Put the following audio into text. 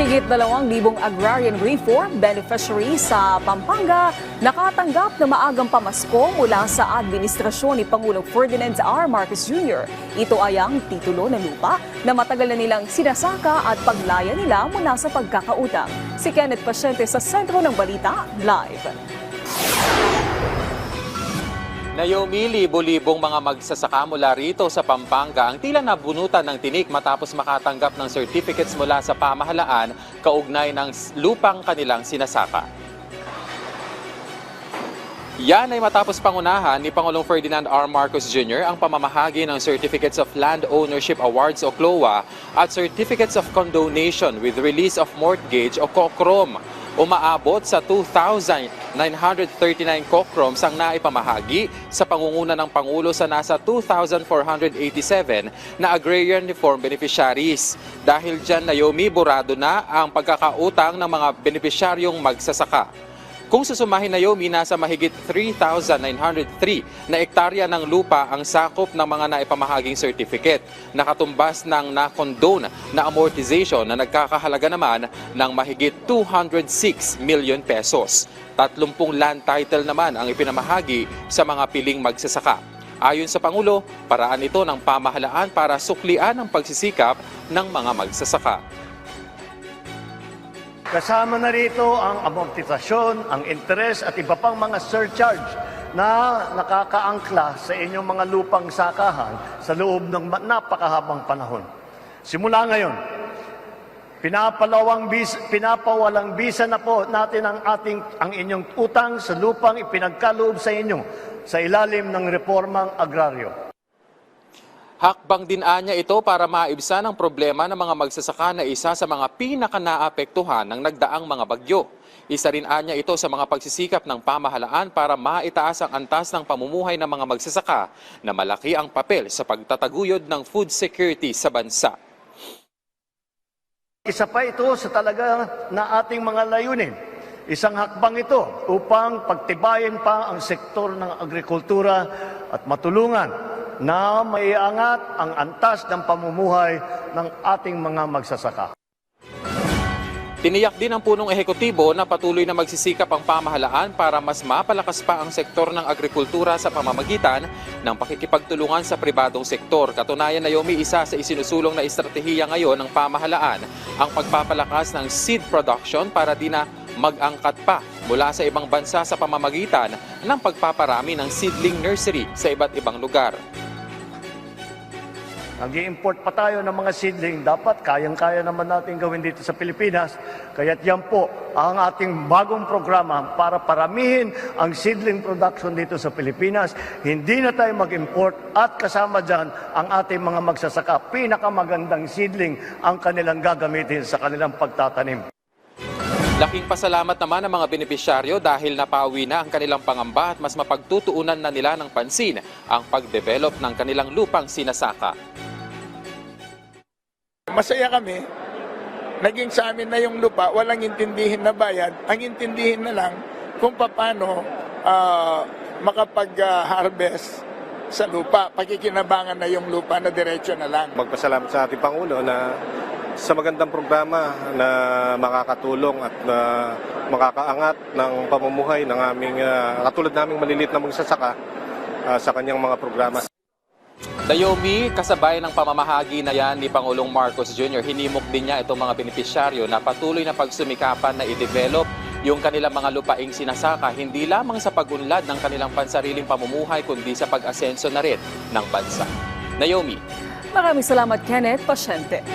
Higit 2,000 agrarian reform beneficiaries sa Pampanga nakatanggap na maagang pamasko mula sa administrasyon ni Pangulong Ferdinand R. Marcos Jr. Ito ay ang titulo ng lupa na matagal na nilang sinasaka at paglaya nila mula sa pagkakautang. Si Kenneth Pasyente sa sentro ng balita, live. Naomi, libo-libong mga magsasaka mula rito sa Pampanga ang tila nabunutan ng tinik matapos makatanggap ng certificates mula sa pamahalaan kaugnay ng lupang kanilang sinasaka. Yan ay matapos pangunahan ni Pangulong Ferdinand R. Marcos Jr. ang pamamahagi ng Certificates of Land Ownership Awards o CLOA at Certificates of Condonation with Release of Mortgage o COCROM. Umaabot sa 2,939 COCROMs ang naipamahagi sa pangunguna ng Pangulo sa nasa 2,487 na agrarian reform beneficiaries. Dahil dyan, Naomi, burado na ang pagkakautang ng mga benepisyaryong magsasaka. Kung susumahin, Naomi, nasa mahigit 3,903 na ektarya ng lupa ang sakop ng mga naipamahaging certificate, nakatumbas ng na-condone na amortization na nagkakahalaga naman ng mahigit 206 million pesos. 30 land title naman ang ipinamahagi sa mga piling magsasaka. Ayon sa Pangulo, paraan ito ng pamahalaan para suklian ang pagsisikap ng mga magsasaka. Kasama na rito ang amortisasyon, ang interest at iba pang mga surcharge na nakakaangkla sa inyong mga lupang sakahan sa loob ng napakahabang panahon. Simula ngayon, pinapawalang bisa na po natin ang inyong utang sa lupang ipinagkaloob sa inyo sa ilalim ng reformang agraryo. Hakbang din anya ito para maibsan ang problema ng mga magsasaka na isa sa mga pinaka-naapektuhan ng nagdaang mga bagyo. Isa rin anya ito sa mga pagsisikap ng pamahalaan para maitaas ang antas ng pamumuhay ng mga magsasaka na malaki ang papel sa pagtataguyod ng food security sa bansa. Isa pa ito sa talaga na ating mga layunin. Isang hakbang ito upang pagtibayin pa ang sektor ng agrikultura at matulungan na maiangat ang antas ng pamumuhay ng ating mga magsasaka. Tiniyak din ng punong ehekutibo na patuloy na magsisikap ang pamahalaan para mas mapalakas pa ang sektor ng agrikultura sa pamamagitan ng pakikipagtulungan sa pribadong sektor. Katunayan, Naomi, isa sa isinusulong na estratehiya ngayon ng pamahalaan ang pagpapalakas ng seed production para di na mag-angkat pa mula sa ibang bansa sa pamamagitan ng pagpaparami ng seedling nursery sa iba't ibang lugar. Nag-i-import pa tayo ng mga seedling, dapat kayang-kaya naman natin gawin dito sa Pilipinas. Kaya't yan po ang ating bagong programa para paramihin ang seedling production dito sa Pilipinas. Hindi na tayo mag-import at kasama dyan ang ating mga magsasaka. Pinakamagandang seedling ang kanilang gagamitin sa kanilang pagtatanim. Laking pasalamat naman ng mga benepisyaryo dahil napawi na ang kanilang pangamba at mas mapagtutuunan na nila ng pansin ang pag-develop ng kanilang lupang sinasaka. Masaya kami. Naging sa amin na yung lupa, walang intindihin na bayad. Ang intindihin na lang kung paano makapag-harvest sa lupa. Pakikinabangan na yung lupa na diretso na lang. Magpasalamat sa ating Pangulo na sa magandang programa na makakatulong at makakaangat ng pamumuhay ng aming katulad naming maliliit na magsasaka sa kanyang mga programa. Naomi, kasabay ng pamamahagi na yan ni Pangulong Marcos Jr., hinimok din niya itong mga benepisyaryo na patuloy na pagsumikapan na i-develop yung kanilang mga lupaing sinasaka hindi lamang sa pag-unlad ng kanilang pansariling pamumuhay kundi sa pag-asenso na rin ng bansa. Naomi. Maraming salamat, Kenneth Pasyente.